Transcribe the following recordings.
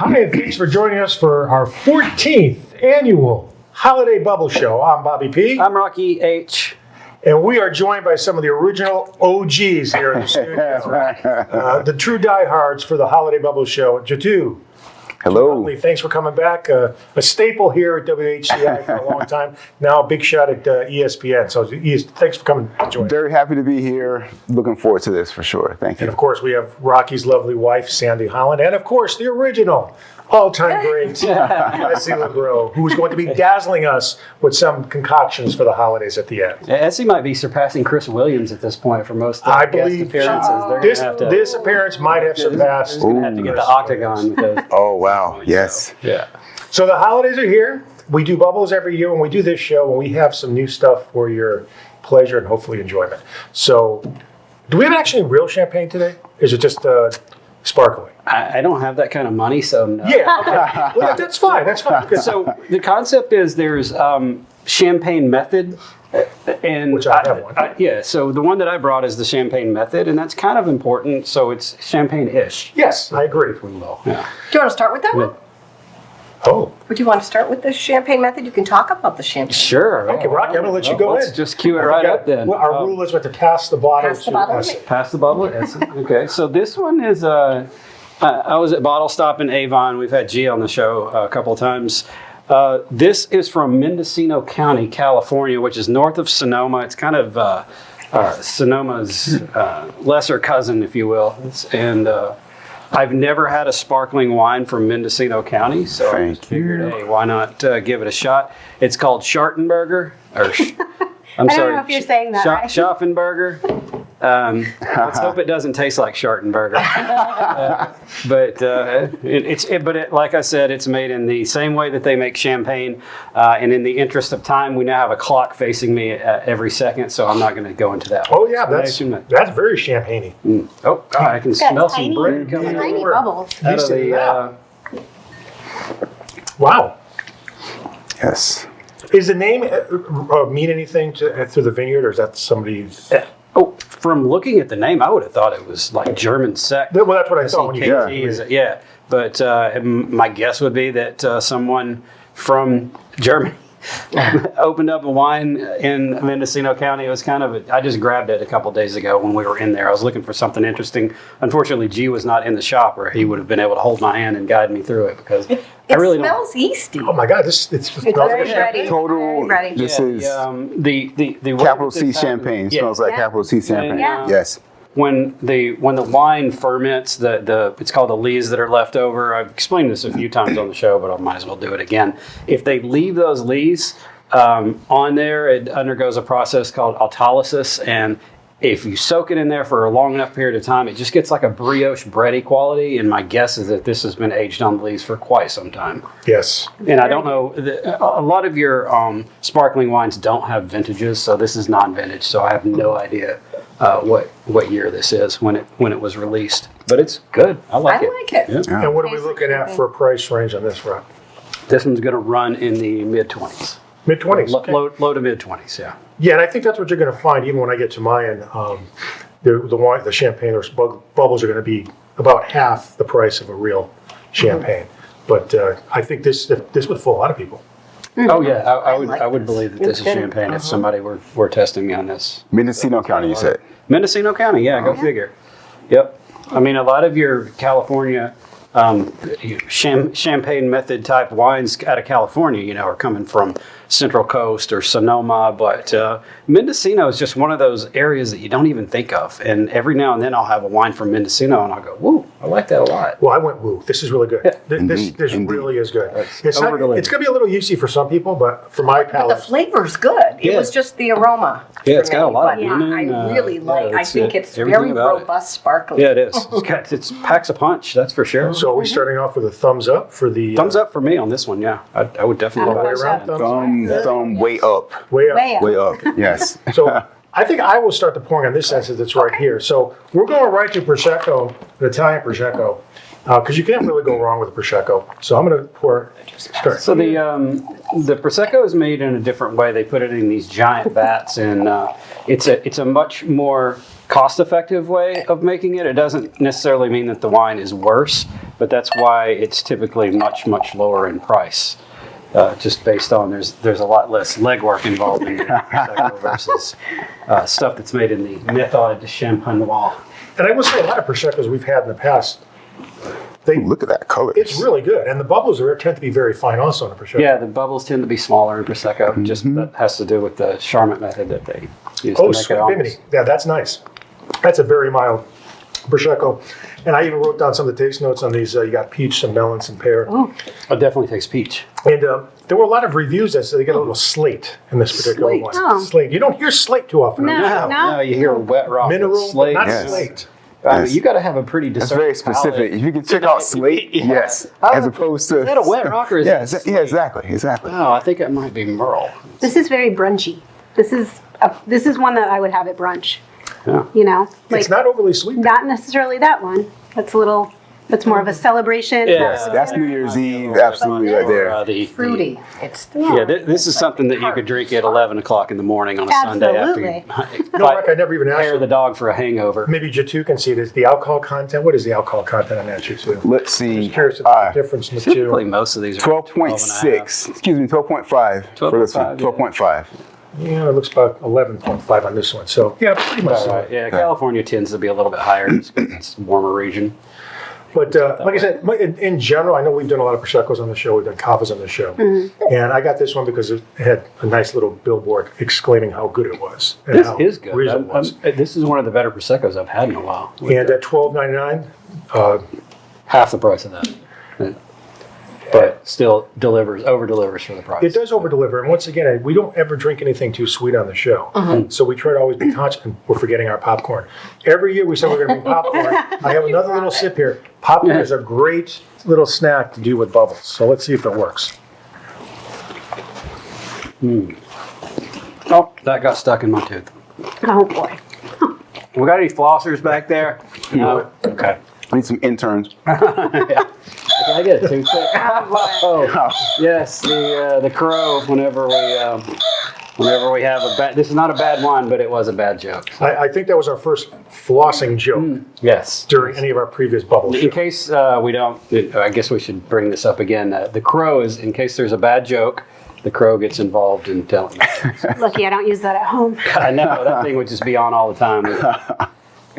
Hi, and thanks for joining us for our 14th annual Holiday Bubble Show. I'm Bobby P. I'm Rocky H. And we are joined by some of the original OGs here in the studio. The true diehards for the Holiday Bubble Show. Jitu Hello. Huntley, thanks for coming back. A staple here at WHCI for a long time. Now a big shot at ESPN. So thanks for coming to join us. Very happy to be here. Looking forward to this for sure. Thank you. And of course, we have Rocky's lovely wife, Sandy Holland. And of course, the original all-time great, Essie Labrot, who's going to be dazzling us with some concoctions for the holidays at the end. Yeah, Essie might be surpassing Chris Williams at this point for most I guest believe appearances. This appearance might have surpassed. Going to have to get the octagon. Because, Oh, wow. Yes. yeah. So the holidays are here. We do bubbles every year when we do this show, and we have some new stuff for your pleasure and hopefully enjoyment. So do we have actually real champagne today? Is it just sparkling? I don't have that kind of money, so no. Yeah, okay. Well, that's fine. That's fine. Good. So the concept is there's champagne method. And Which I have one. Yeah, so the one that I brought is the champagne method, and that's kind of important. So it's champagne-ish. Yes, I agree. Yeah. Do you want to start with that one? Oh, Would you want to start with the champagne method? You can talk about the champagne. Sure. okay, Rocky, I'm going to let you go Let's in. just cue it right up then. Well, our rule is we have to pass the bottle Pass the to bottle. Essie. Pass the bottle. Okay, so this one is. I was at Bottle Stop in Avon. We've had G on the show a couple of times. This is from Mendocino County, California, which is north of Sonoma. It's kind of Sonoma's lesser cousin, if you will. And I've never had a sparkling wine from Mendocino County, so I just figured, hey, why not give it a shot? It's called Schartenberger. I'm I don't sorry, know if you're saying that right. Schaffenberger. Let's hope it doesn't taste like Schartenberger. But like I said, it's made in the same way that they make champagne. And in the interest of time, we now have a clock facing me every second, so I'm not going to go into that. Oh, yeah, that's very champagne-y. Oh, God, I can smell some tiny, bread coming tiny Where? bubbles. out of the. Wow. Yes. Is the name mean anything through the vineyard, or is that somebody's? From looking at the name, I would have thought it was like German sect. Well, that's what I thought when you Yeah, but my guess would be that someone from Germany opened up a wine in Mendocino County. It was kind of I just grabbed it a couple days ago when we were in there. I was looking for something interesting. Unfortunately, G was not in the shop, or he would have been able to hold my hand and guide me through it because I really smells yeasty. Oh my God, it smells like very a champagne. ready. Total. Ready. This is the capital C champagne. Yeah. Smells like capital C champagne. Yeah. Yes. When the wine ferments, it's called the lees that are left over. I've explained this a few times on the show, but I might as well do it again. If they leave those lees on there, it undergoes a process called autolysis, and if you soak it in there for a long enough period of time, it just gets like a brioche bready quality. And my guess is that this has been aged on the lees for quite some time. Yes. And I don't know, a lot of your sparkling wines don't have vintages, so this is non-vintage. So I have no idea what year this is when it was released. But it's good. I like it. Yeah. And what are we looking at for a price range on this, Rob? This one's going to run in the mid-20s. Mid-20s. Okay. Low to mid-20s, yeah. Yeah, and I think that's what you're going to find even when I get to my end. The wine, the champagne or bubbles are going to be about half the price of a real champagne. But I think this would fool a lot of people. Oh yeah, I would this. believe that this is champagne if somebody were testing me on this. Mendocino County, you said. Mendocino County, yeah, go figure. Yep. I mean, a lot of your California champagne method type wines out of California, are coming from Central Coast or Sonoma, but Mendocino is just one of those areas that you don't even think of. And every now and then I'll have a wine from Mendocino and I'll go, woo, I like that a lot. Well, I went woo. This is really good. Yeah. This really is good. It's going over-delivered. to be a little yeasty for some people, but for my But palate, the flavor's good. It Yeah. was just the aroma. Yeah, it's got a lot of But lemon. I really like. I think it's everything very about it. robust, sparkling. Yeah, it is. It's packs a punch, that's for sure. so are we starting off with a thumbs up for the Thumbs up for me on this one, yeah. I would definitely all the way go around? that. Thumb way up. Way up. Way up. Way up. Yes. So I think I will start the pouring on this end since it's right here. So we're going right to Prosecco, the Italian Prosecco. because you can't really go wrong with a Prosecco. So I'm going to pour. Start. So the Prosecco is made in a different way. They put it in these giant vats, and it's a much more cost-effective way of making it. It doesn't necessarily mean that the wine is worse, but that's why it's typically much lower in price. Just based on there's a lot less legwork involved in Prosecco versus stuff that's made in the Méthode de Champenois. And I will say a lot of Proseccos we've had in the past, Look at that color. it's really good. And the bubbles tend to be very fine also in a Prosecco. Yeah, the bubbles tend to be smaller in Prosecco. Just that has to do with the Charmat method that they use to make Sweet it Bimini. Yeah, that's nice. That's a very mild Prosecco. And I even wrote down some of the taste notes on these. You got peach, some melon, some pear. Oh, it definitely takes peach. And there were a lot of reviews that said they get a little slate in this particular Slate. one. Oh. Slate. You don't hear slate too often. on the show. No. You hear wet rock, Mineral, slate. but not Yes. slate. I mean, you got to have a pretty That's discerning very specific. palate. If you can check out slate, Yeah. yes, Oh, as opposed to is that a wet rock or is yeah, it yeah, exactly. Oh, I think it might be Merle. This is very brunchy. This is one that I would have at brunch. Yeah. You know, like It's not overly sweet. not necessarily that one. That's more of a celebration. Yeah. That's New Year's Eve, absolutely right there. Fruity. It's This is something that you could drink at 11 o'clock in the morning on a Sunday after Absolutely. you No, Rick, I never even asked hair the you. dog for a hangover. Maybe Jitu can see this. The alcohol content. What is the alcohol content on that Jitu? Let's see. Just curious about the difference in the Typically, two. most of these are 12.6. Excuse me, 12.5 for this one. 12.5, yeah. 12.5. Yeah, it looks about 11.5 on this one. So yeah, pretty much. Right. Yeah, California tends to be a little bit higher. It's a warmer region. But like I said, in general, I know we've done a lot of Proseccos on the show. We've done Cavas on the show. And I got this one because it had a nice little billboard exclaiming how good it was. And This how is good. reasonable it was. This is one of the better Proseccos I've had in a while. And at $12.99, Half the price of that. But still over delivers for the price. it does over-deliver. And once again, we don't ever drink anything too sweet on the show. So we try to always be conscious, and we're forgetting our popcorn. Every year we say we're going to bring popcorn. I have another little sip here. Popcorn is a great little snack to do with bubbles. So let's see if it works. Oh, that got stuck in my tooth. Oh boy. We got any flossers back there? No. Okay. I need some interns. Can I get a toothpick? Oh, yes, the crow. Whenever we have a bad, this is not a bad one, but it was a bad joke. I think that was our first flossing joke Yes. during any of our previous bubble In shows. case we don't, I guess we should bring this up again. The crow is, in case there's a bad joke, the crow gets involved in telling it. Lucky I don't use that at home. I know, that thing would just be on all the time.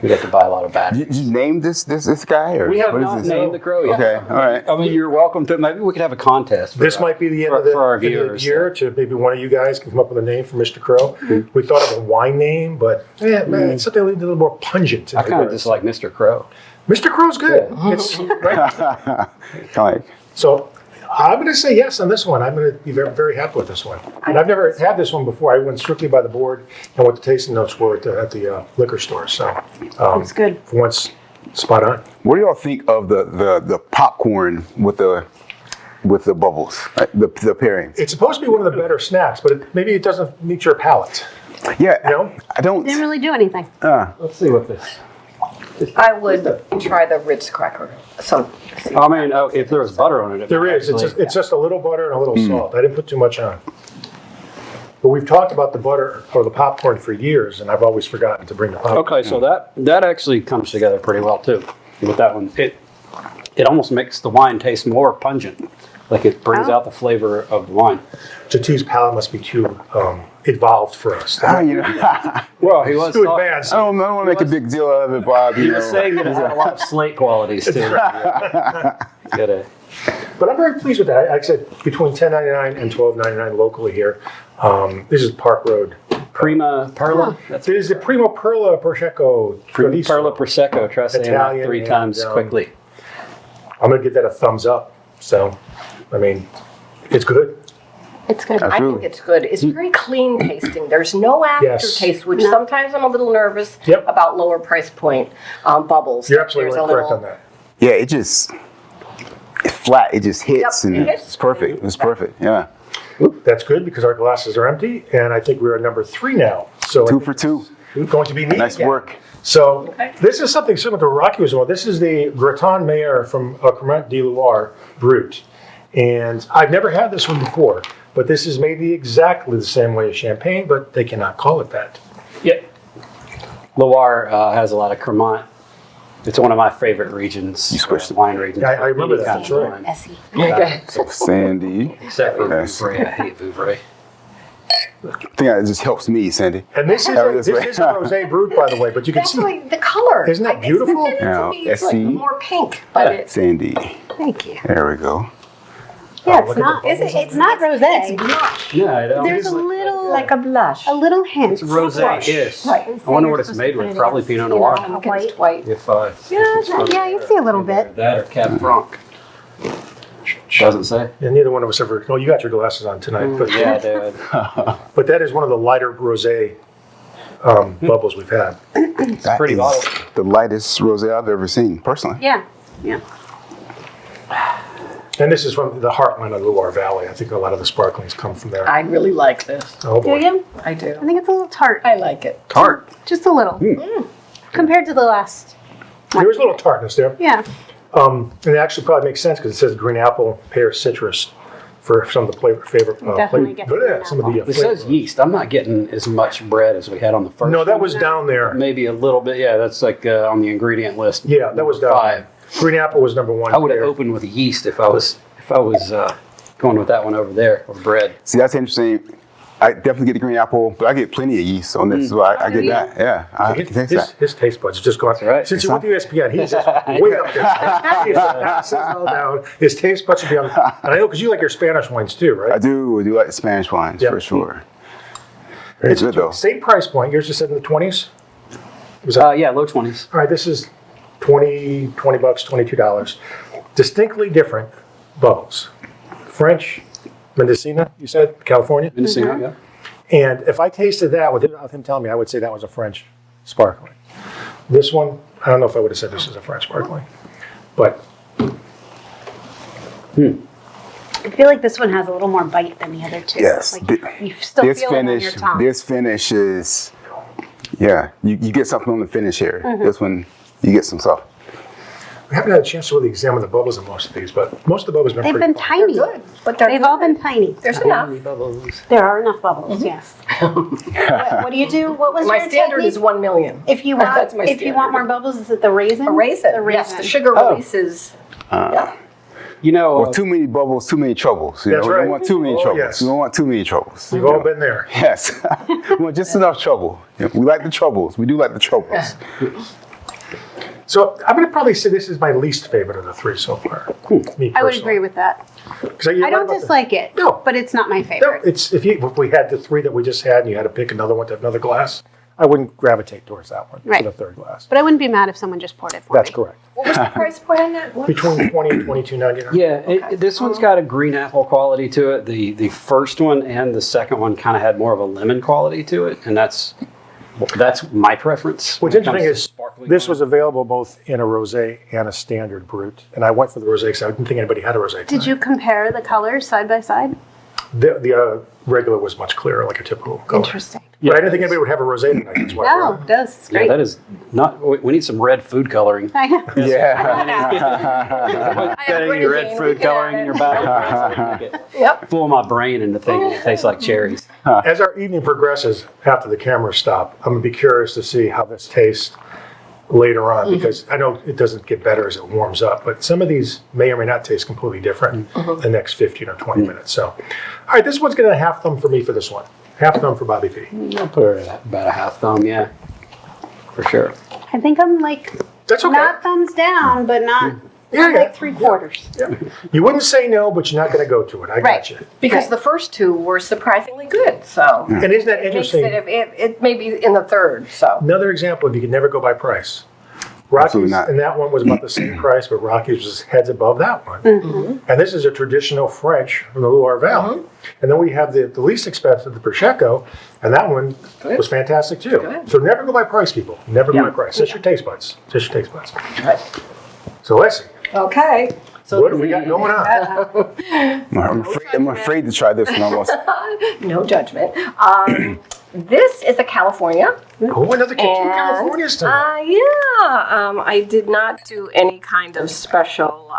We'd have to buy a lot of batteries. Did you name this guy? Or We have what is not this? named the crow yet. Okay, all right. I mean, you're welcome to. Maybe we could have a contest. This might be the end of for our the viewers. year to maybe one of you guys can come up with a name for Mr. Crow. We thought of a wine name, but it's something a little more pungent. I kind of just like Mr. Crow. Mr. Crow's good. It's, right? Kind of like, So I'm going to say yes on this one. I'm going to be very, very happy with this one. And I've never had this one before. I went strictly by the board and what the tasting notes were at the liquor store. So It's good. for once, spot on. what do y'all think of the popcorn with the bubbles, right? the pairing? It's supposed to be one of the better snacks, but maybe it doesn't meet your palate. Yeah, You know? I don't. Didn't really do anything. Let's see what this. I would try the Ritz cracker. I mean, if there was butter on it. There is. It's just a little butter and a little salt. I didn't put too much on. But we've talked about the butter or the popcorn for years, and I've always forgotten to bring the popcorn. Okay, so that actually comes together pretty well too. With that one, it almost makes the wine taste more pungent. Like it brings Oh. out the flavor of the wine. Jatu's palate must be too evolved for us. You know, Well, he was Too talk- advanced. I don't want to make a big deal out of it, Bob. He was saying that it had a lot of slate qualities too. Gotta- But I'm very pleased with that. Like I said, between $10.99 and $12.99 locally here. This is Park Road. Prima Perla. That's It is the Primo Perla Prosecco. Prima Tradizio. Perla Prosecco. Try saying that Italian 3 and, times quickly. I'm going to give that a thumbs up. So, I mean, it's good. It's good. I think it's good. It's very clean tasting. There's no aftertaste, which No. sometimes I'm a little nervous Yep. about lower price point bubbles. You're absolutely There's a correct little- on that. Yeah, it's flat. It just hits, Yep, and it hits. it's perfect. It's perfect. Yeah, That's good because our glasses are empty, and I think we're at number 3 now. So 2 for 2. going to be me Nice again. work. So this is something similar to Rocky was on. This is the Gratin Meyer from Cremant de Loire Brut. And I've never had this one before, but this is made exactly the same way as champagne, but they cannot call it that. Yep. Loire has a lot of Cremant. It's one of my favorite regions. You switched it. Wine regions. I remember Any that, kind that's of right. wine. Essie. Okay. Sandy. Except for Yes. Vouvray. I hate Vouvray. I think it just helps me, Sandy. And this is Have a, it this this way. is a rosé brut, by the way, but you can That's see like the color. Isn't that It's beautiful? intended to be Yeah, like Essie. more pink, but it's Sandy. Thank you. There we go. Yeah, look it's at not. the It's not rosé. It's blush, Yeah, There's a little, like a blush. a little hint. It's rosé-ish. Right. I wonder what it's made with. Probably Pinot Noir. Against white. If, Yeah, you see a little bit. That or Cab Franc. Doesn't say. and neither one of us ever. Oh, you got your glasses on tonight, but Yeah, dude. but that is one of the lighter rosé bubbles we've had. That pretty is bottle. the lightest rosé I've ever seen, personally. Yeah, yeah. And this is from the heartland of Loire Valley. I think a lot of the sparklings come from there. I really like this. Oh Do boy. you? I do. I think it's a little tart. I like it. Tart. Just a little. Compared to the last. There's a little tartness there. Yeah. And it actually probably makes sense because it says green apple, pear, citrus for some of the favorite. Definitely get the green some of the It flavor. says yeast. I'm not getting as much bread as we had on the first. No, that one. was down there. Maybe a little bit. Yeah, that's like on the ingredient list. Yeah, that was down. 5. Green apple was number 1. I would have there. opened with yeast if I was going with that one over there or bread. See, that's interesting. I definitely get the green apple, but I get plenty of yeast on this, so I get that. Yeah, I can taste that. His taste buds just gone. right. Since he went to ESPN, he's just way up there. He's passes all down. His taste buds should be on. And I know because you like your Spanish wines too, right? I do like the Spanish wines Yeah. for sure. Very It's good though. same price point. Yours just said in the 20s. Was that, Yeah, low 20s. all right, this is $20, $22. Distinctly different bubbles. French, Mendocino, you said, California. Mendocino, yeah. And if I tasted that without him telling me, I would say that was a French sparkling. This one, I don't know if I would have said this is a French sparkling, but I feel like this one has a little more bite than the other two. Yes. Like you still This feel it on your finish, tongue. this finish is, yeah, you get something on the finish here. This one, you get some stuff. we haven't had a chance to really examine the bubbles in most of these, but most of the bubbles have been They've pretty been fun. tiny. Good, but they're They've all good. been tiny. There's enough. Bubbles. There are enough bubbles, yes. What do you do? What was My your standard technique? is 1 million. If you want, That's my if you want standard. more bubbles, is it the raisin? A raisin. The Yes, raisin. the sugar Oh. releases. Yeah. You know, Well, too many bubbles, too many troubles. You That's know, we right. don't want too many Oh, troubles. yes. We don't want too many troubles. We've you all know. been there. Yes. We want just enough trouble. Yeah, we like the troubles. We do like the troubles. So I'm going to probably say this is my least favorite of the 3 so far. Me I would personally. agree with that. 'Cause you're I right don't about the- dislike it, No. but it's not my No, favorite. it's if we had the 3 that we just had and you had to pick another one to have another glass, I wouldn't gravitate towards that one Right. for the 3rd glass. But I wouldn't be mad if someone just poured it for That's me. correct. What was the price point on that one? Between 20 and 22.99. yeah, this one's got a green apple quality to it. The first one and the second one kind of had more of a lemon quality to it, and that's my preference. What's when it comes interesting to is sparkling this wine. was available both in a rosé and a standard brut, and I went for the rosé because I didn't think anybody had a rosé. Did you compare the colors side by side? The regular was much clearer, like a typical color. Interesting. But I didn't think anybody would have a rosé tonight. That's why. I No, brought it it. does. It's Yeah, great. that is not. We need some red food coloring. I know. Yeah. Setting your red grenadine, food we can coloring add in your it. back. Yep. Fool my brain into thinking it tastes like cherries. As our evening progresses, after the cameras stop, I'm gonna be curious to see how this tastes later on because I know it doesn't get better as it warms up, but some of these may or may not taste completely different the next 15 or 20 minutes. So, all right, this one's gonna half thumb for me for this one. Half thumb for Bobby P. I'll put her at about a half thumb, yeah, for sure. I think I'm like That's okay. not thumbs down, but not Yeah, yeah. like 3/4. You wouldn't say no, but you're not gonna go to it. I got Right. you. Because the first 2 were surprisingly good, so. And isn't that It makes interesting? it may be in the 3rd, so. Another example of you can never go by price. Rockies, Absolutely not. and that one was about the same price, but Rockies was heads above that one. And this is a traditional French from the Loire Valley. And then we have the least expensive, the Prosecco, and that one was fantastic too. Good. So never go by price, people. Never go Yeah. by price. That's your taste buds. That's your taste buds. Right. So Essie, Okay. So what do we got going on? I'm afraid to try this one almost. no judgment. this is a California. Oh, another kid from And, California's tonight. I did not do any kind of special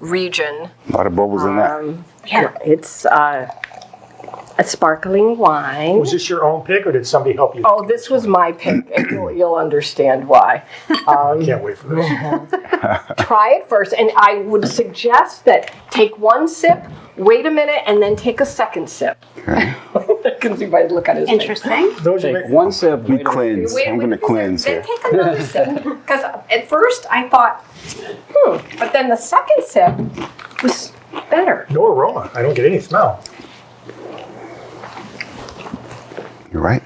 region. A lot of bubbles in that. Yeah, it's a sparkling wine. Was this your own pick, or did somebody help you? Oh, this was my pick, and you'll understand why. I can't wait for this. Try it first, and I would suggest that take one sip, wait a minute, and then take a second sip. I can see by the look on his face. Interesting. Those are Take one sip. We wait a minute. cleanse. I'm going to cleanse Then here. take another sip. Because at first I thought, but then the second sip was better. No aroma. I don't get any smell. You're right.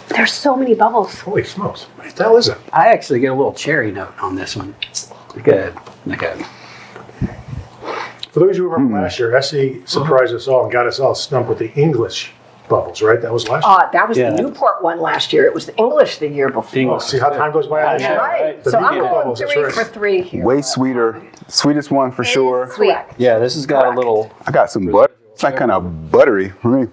There's so many bubbles. Holy smokes. What the hell is it? I actually get a little cherry note on this one. Like a For those who remember last year, Essie surprised us all and got us all stumped with the English bubbles, right? That was last year. That was Yeah. the Newport one last year. It was the English the year before. English. See how time goes by on this Yeah. show? Right. The So I'm Newport going bubbles, that's 3 right. for 3 here. Way sweeter. Sweetest one for sure. Correct. Yeah, this has got a little. I got some butter. It's like kind of buttery for me.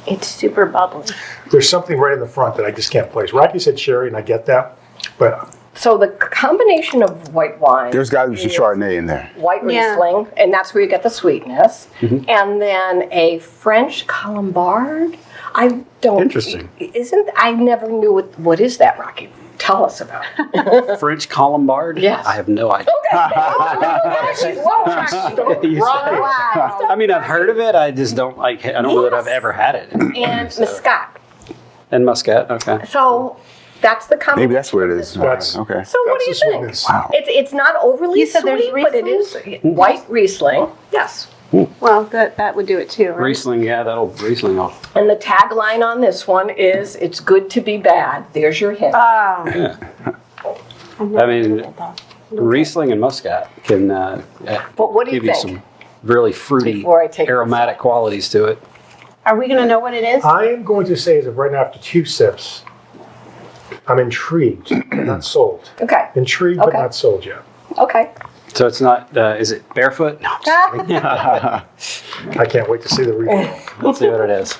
It's super bubbly. There's something right in the front that I just can't place. Rocky said cherry, and I get that, but So the combination of white wine, There's got to be some Chardonnay in there. white Yeah. Riesling, and that's where you get the sweetness, and then a French Colombard. I don't. Interesting. I never knew what is that, Rocky? Tell us about it. French Colombard? Yes. I have no idea. Wow. I mean, I've heard of it. I just don't like. I don't know that I've ever had it. And Muscat. And Muscat. Okay. So that's the combination. Maybe that's what it is. That's- Okay. So what do you that's the think? sweetness. Wow. It's not overly You said there's sweet, but it is white Riesling. Yes. Well, that would do it too, right? Riesling, yeah, that'll Riesling off. And the tagline on this one is "It's good to be bad." There's your hint. Oh. Yeah. I mean, Riesling and Muscat can But what do you give you think? some really fruity, Before I take aromatic qualities to it. Are we going to know what it is? I am going to say, as of right now, after 2 sips, I'm intrigued, but not sold. Okay. Intrigued, but Okay. not sold yet. Okay. So it's not, is it barefoot? No. I can't wait to see the review. Let's see what it is.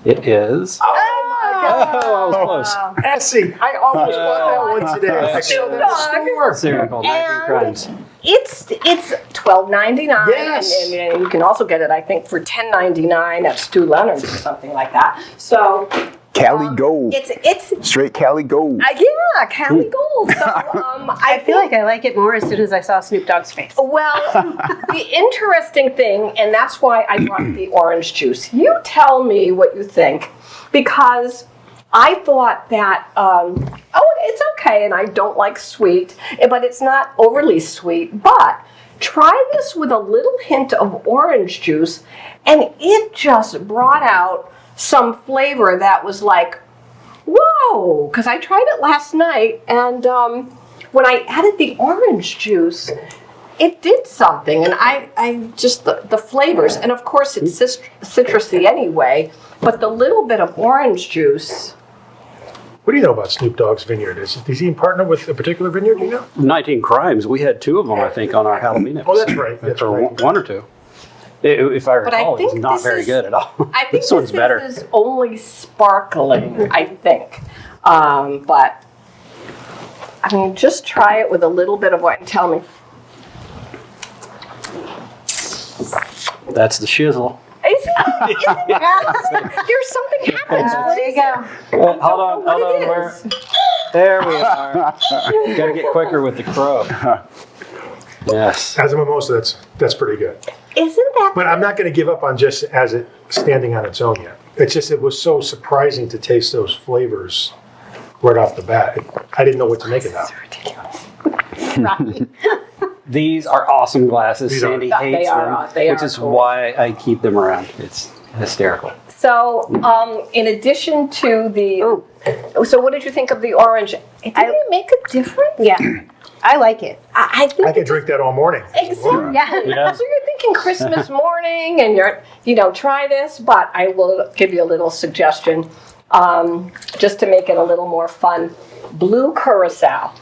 It is. Oh my God. Oh, I was close. Essie, I almost bought that one today. I saw that at the store. Cereal called 19 And- Crimes. It's $12.99, Yes. and you can also get it, I think, for $10.99 at Stu Leonard's or something like that. So Cali Gold. it's Straight Cali Gold. yeah, Cali Gold. So I feel like I like it more as soon as I saw Snoop Dogg's face. well, the interesting thing, and that's why I brought the orange juice. You tell me what you think, because I thought that, it's okay, and I don't like sweet, but it's not overly sweet, but try this with a little hint of orange juice, and it just brought out some flavor that was like, whoa, because I tried it last night, and when I added the orange juice, it did something, and I just, the flavors, and of course it's citrusy anyway, but the little bit of orange juice. What do you know about Snoop Dogg's vineyard? Is he in partner with a particular vineyard, do you know? 19 Crimes. We had 2 of them, I think, on our Halloween episode. Oh, that's right. That's or right. one or 2. If I But I recall, it's think not this very is- good at all. I think this one's better. is only sparkling, I think. But, I mean, just try it with a little bit of what, and tell me. That's the shizzle. There's something happens. What There you is go. it? Hold on, What hold on. it Where? is. There we are. Gotta get quicker with the crow. Yes. As a mimosa, that's pretty good. Isn't that? But I'm not going to give up on just as it standing on its own yet. It's just, it was so surprising to taste those flavors right off the bat. I didn't know what to make of that. Rocky. These are awesome glasses. These are- Sandy They hates are, them, they which are is cool. why I keep them around. It's hysterical. So, in addition to the, so what did you think of the orange? It didn't make a difference. Yeah. I like it. I think I could drink that all morning. exactly. Yeah. Yeah. So you're thinking Christmas morning, and try this. But I will give you a little suggestion, just to make it a little more fun. Blue curacao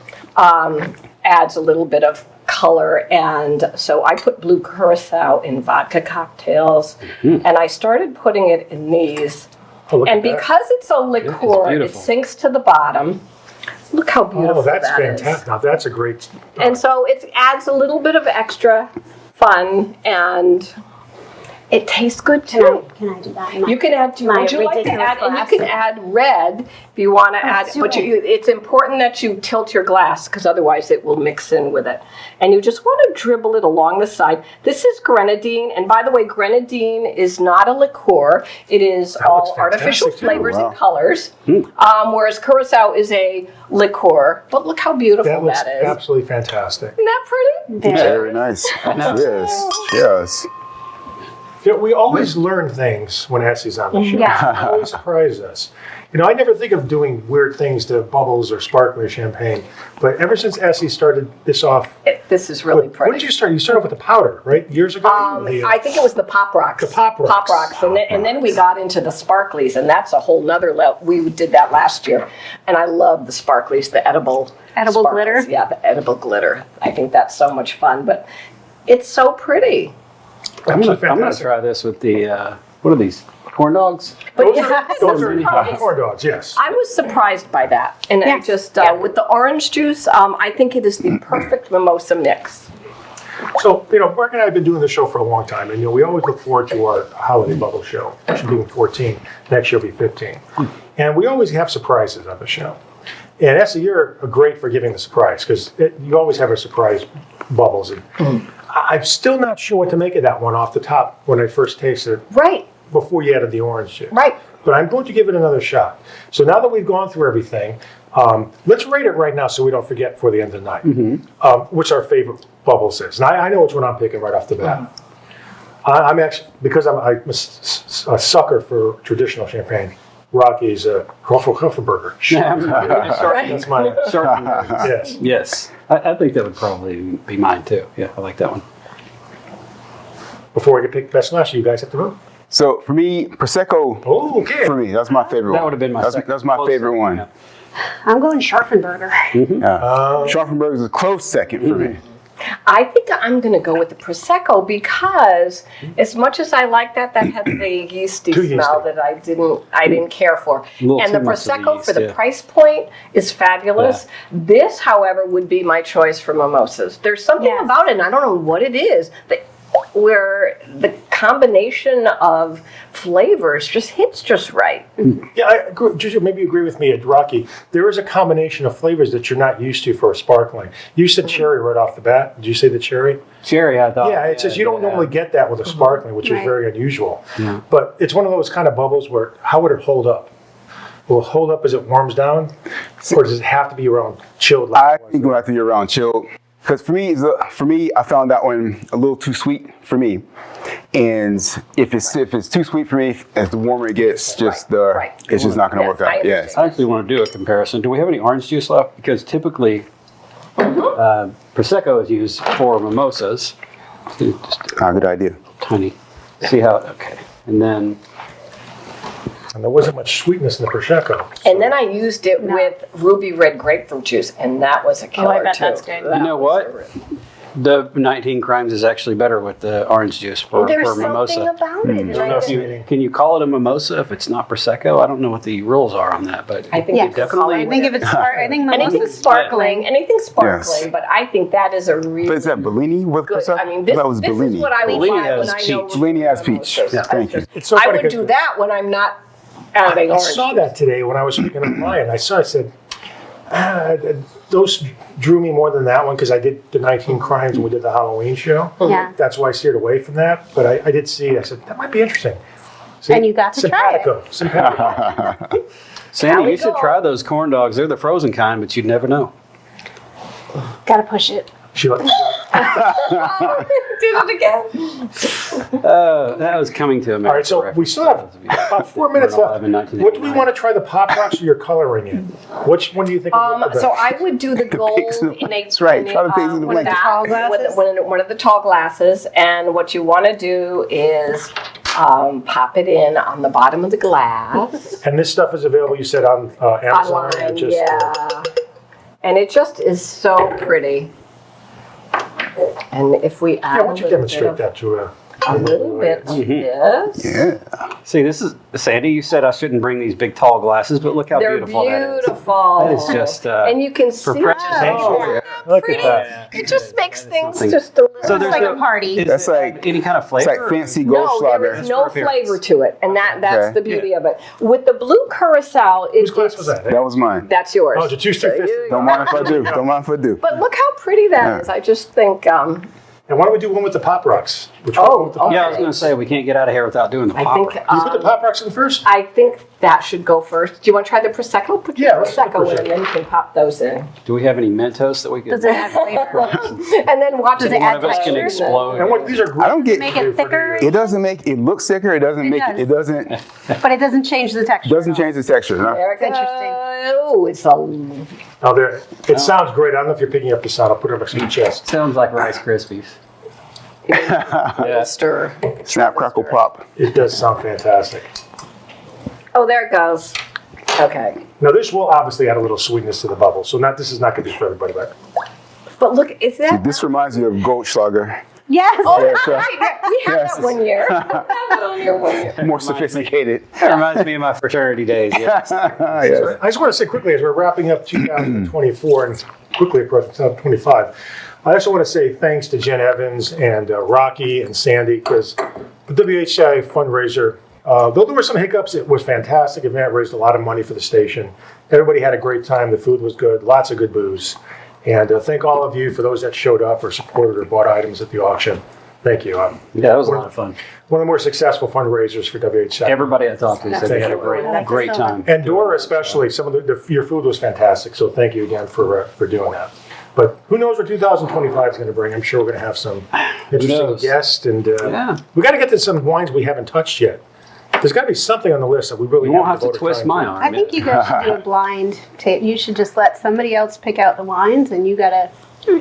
adds a little bit of color, and so I put blue curacao in vodka cocktails, and I started putting it in these. Oh, look And at that. because it's a liqueur, it beautiful. sinks to the bottom. Look how beautiful Oh, that's that is. fantastic. Now, that's a great. And so it adds a little bit of extra fun, and it tastes good too. Can I do that? in my- You can add. My Would you like to ridiculous add? And you glass. can add red if you want to add. But super. it's important that you tilt your glass because otherwise it will mix in with it. And you just want to dribble it along the side. This is grenadine, and by the way, grenadine is not a liqueur. It is That looks all artificial fantastic, too. flavors Wow. and colors. Whereas curacao is a liqueur. But look how beautiful That looks that is. absolutely fantastic. Isn't that pretty? Very nice. Cheers. Cheers. You know, we always learn things when Essie's on the show. Yeah. It always surprises us. You know, I never think of doing weird things to bubbles or sparkling or champagne, but ever since Essie started this off, This is really when pretty. did you start? You started with the powder, right? Years ago? I think it was the Pop Rocks. The Pop Rocks. And then we got into the sparklies, and that's a whole nother level. We did that last year, and I love the sparklies, the edible Edible sparkles. glitter? Yeah, the edible glitter. I think that's so much fun, but it's so pretty. I'm Absolutely gonna fantastic. try this with the what are these corn dogs? But Those yeah, are, those are surprised. corn dogs, yes. I was surprised by that, and I Yes. just with the orange juice, I think it is the perfect mimosa mix. So, you know, Mark and I have been doing this show for a long time, and, you know, we always look forward to our holiday bubble show, which will be 14. Next year will be 15. And we always have surprises on the show. And Essie, you're great for giving the surprise, because you always have a surprise bubbles. And I'm still not sure what to make of that one off the top when I first tasted it, Right, before you added the orange juice. right. But I'm going to give it another shot. So now that we've gone through everything, let's rate it right now so we don't forget before the end of the night, which our favorite bubbles is. And I know which one I'm picking right off the bat. I'm actually, because I'm a sucker for traditional champagne, Rocky's Ruffenberger. That's my, yes. Yes, I think that would probably be mine too. Yeah, I like that one. Before we can pick best last, you guys have to vote. So for me, Prosecco. Oh, okay. For me, that's my favorite That one. would have been my second. That's my favorite one. Yeah. I'm going Scharfenberger. Scharfenberg is a close second for me. I think I'm going to go with the Prosecco because as much as I like that had the yeasty Too smell yeasty. that I didn't care for. Little And the too much of the Prosecco yeast, for the yeah. price point is fabulous. This, however, would be my choice for mimosas. There's something Yes. about it, and I don't know what it is, where the combination of flavors just hits just right. Yeah, I agree. Juju, maybe you agree with me at Rocky. There is a combination of flavors that you're not used to for a sparkling. You said cherry right off the bat. Did you say the cherry? Cherry, I thought. Yeah, it says you don't normally get that with a sparkling, which is Right. very unusual. But it's one of those kind of bubbles where, how would it hold up? Will it hold up as it warms down? Or does it have to be around chilled? I think going after year round chilled. Because for me, I found that one a little too sweet for me. And if it's too sweet for me, as the warmer it gets, it's just not going to work Yes, I out. Yes. understand. I actually want to do a comparison. Do we have any orange juice left? Because typically, Prosecco is used for mimosas. Just Good idea. tiny. See how? Okay, and then And there wasn't much sweetness in the Prosecco. And then I used it with ruby red grapefruit juice, and that was a killer bet too. that's good. you know what? The 19 Crimes is actually better with the orange juice for There's mimosa. something about it. and don't I know if just- you- Can you call it a mimosa if it's not Prosecco? I don't know what the rules are on that, but I think Yes. you could call definitely- I think if it's anything mimosas, sparkling, Yes. but I think that is a really But is that Bellini with good. Prosecco? I mean, this, that was this Bellini. is what I would Bellini buy when has I know. peach. Bellini has peach. mimosas. Yeah, thank you. It's so I funny would 'cause do that when I'm not adding I orange. saw that today when I was speaking online. I said, those drew me more than that one because I did the 19 Crimes and we did the Halloween show. Yeah. That's why I steered away from that. But I did see, I said, that might be interesting. See, And you got to try it. Simpatico. Sandy, we you should go. try those corn dogs. They're the frozen kind, but you'd never know. gotta push it. She likes Did it again. That was Coming to America. All right, so we still have about 4 minutes We're not left. live in What do we 1989. want to try the Pop Rocks or your coloring in? Which one do you think would look the best? So I would do the gold pigs in the- in a that's right, try the pigs in the one of blanket. Tall that, glasses? one of the tall glasses, and what you want to do is pop it in on the bottom of the glass. And this stuff is available, you said, on Amazon? or Online, just, yeah. And it just is so pretty. And if we add Yeah, why don't you a little demonstrate bit that to a little bit of this. Yeah. See, this is Sandy. You said I shouldn't bring these big tall glasses, but look how They're beautiful that is. beautiful. That is just and you can for see presentation. how Look pretty. at that. It just makes things something. just a little. So It's there's like no a party. Is That's it like- any kind of It's flavor. like fancy no, Goldschlager. there is no for appearance. flavor to it, and that's Okay. the beauty of it. With the blue curacao, Whose class was that? That was mine. That's yours. Oh, Jitu's two-fisted. Don't mind if I do. Don't mind if I do. But look how pretty that is. I just think. And why don't we do one with the Pop Rocks? Which Oh, one with the Pop okay. Yeah, I was going to say we can't get out of here without doing the I pop. think. Rocks. You put the Pop Rocks in first? I think that should go first. Do you want to try the prosecco? Put your Yeah, let's do prosecco in, Prosecco. and then you can pop those in, Do we have any Mentos that we could? Does it add flavor? and then watch Does it it One add of us can texture? explode. And what, these are great. I don't get. Make it thicker? It doesn't make it look thicker. It doesn't make does. it doesn't But it doesn't change the texture. doesn't change the texture. No? There it It's interesting. Oh, it's a Oh, there. It sounds great. I don't know if you're picking up the sound. I'll put it next to your chest. Sounds like Rice Krispies. little stir. Snap, crackle, pop. It does sound fantastic. Oh, there it goes. Okay, Now, this will obviously add a little sweetness to the bubble. So this is not going to be for everybody, but but look, is that? This reminds me of Goldschlager. Yes. Oh, Yes, right. We had yes. that one year. We had that on here one year. More sophisticated. That reminds me of my fraternity days. Yeah. Yes. I just want to say quickly as we're wrapping up 2024 and quickly approaching 2025, I also want to say thanks to Jen Evans and Rocky and Sandy because the WHI fundraiser, though there were some hiccups, it was a fantastic event, raised a lot of money for the station. Everybody had a great time. The food was good, lots of good booze. And thank all of you for those that showed up or supported or bought items at the auction. Thank you. Yeah, that was a lot of fun. One of the more successful fundraisers for WHI. Everybody I talked to said they had a great time. And Dora especially, some of your food was fantastic. So thank you again for doing that. But who knows what 2025 is going to bring? I'm sure we're going to have some interesting knows? guests, and Yeah. we got to get to some wines we haven't touched yet. There's got to be something on the list that we really You won't have haven't to devoted twist time my to. arm. I think you guys should do a blind taste. You should just let somebody else pick out the wines, and you gotta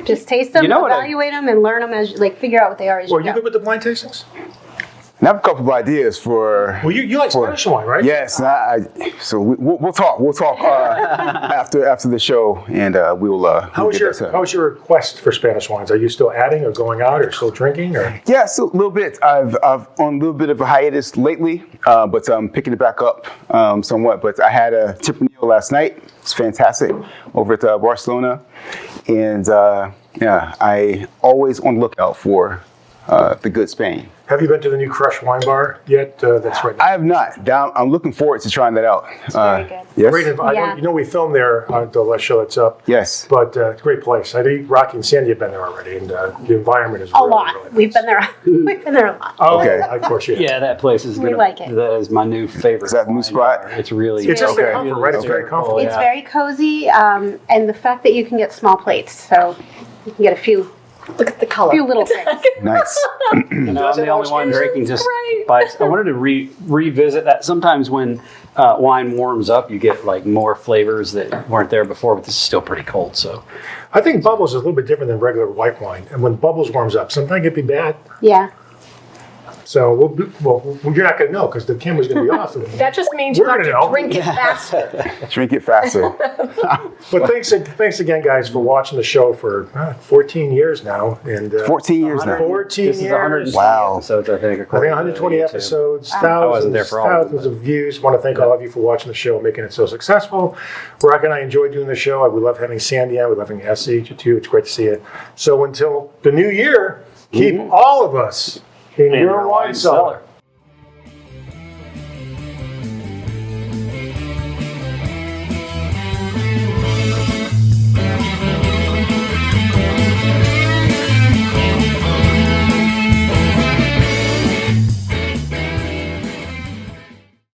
just taste them, You know what evaluate them, and learn them as figure out what they are as Well, you you go. good with the blind tastings? I have a couple of ideas for. Well, you like Spanish wine, right? Yes, so we'll talk. We'll talk after the show, and we'll. How was your request for Spanish wines? Are you still adding or going out or still drinking? Or Yeah, so a little bit. I've on a little bit of a hiatus lately, but I'm picking it back up somewhat. But I had a Tempranillo last night. It's fantastic over at Barcelona, and yeah, I always on the lookout for the good Spain. have you been to the new Crush Wine Bar yet? That's right now. I have not. I'm looking forward to trying that out. very good. Yes. Great. I Yeah. know we filmed there on the last show that's up. Yes. But it's a great place. I think Rocky and Sandy have been there already, and the environment is A really, lot. really We've nice. been there. We've been there a lot. Oh, Okay. Of course, yeah. Yeah, that place is We gonna. like it. That is my new favorite. Is that the new wine spot? bar. It's really. It's just the Okay. comfort, right? It's very comfortable. It's yeah. very cozy, and the fact that you can get small plates, so you can get a few Look at the color. little things. Nice. You know, I'm the only one drinking just Right. bites. I wanted to revisit that. Sometimes when wine warms up, you get like more flavors that weren't there before, but this is still pretty cold. So I think bubbles is a little bit different than regular white wine. And when bubbles warms up, sometimes it can be bad. Yeah. So you're not going to know because the camera's going to be off. That just means you We're have to gonna know. drink it faster. Drink it faster. But thanks again, guys, for watching the show for 14 years now. And 14 years now. 14 this is years. 120 Wow. episodes, I think. I think according to 120 YouTube. episodes, wasn't there for all of them, thousands of views. Want to thank all of you for watching the show, making it so successful. Rock and I enjoy doing the show. We love having Sandy on. We love having Essie, Jitu. It's great to see you. So until the new year, keep all of us in your wine cellar.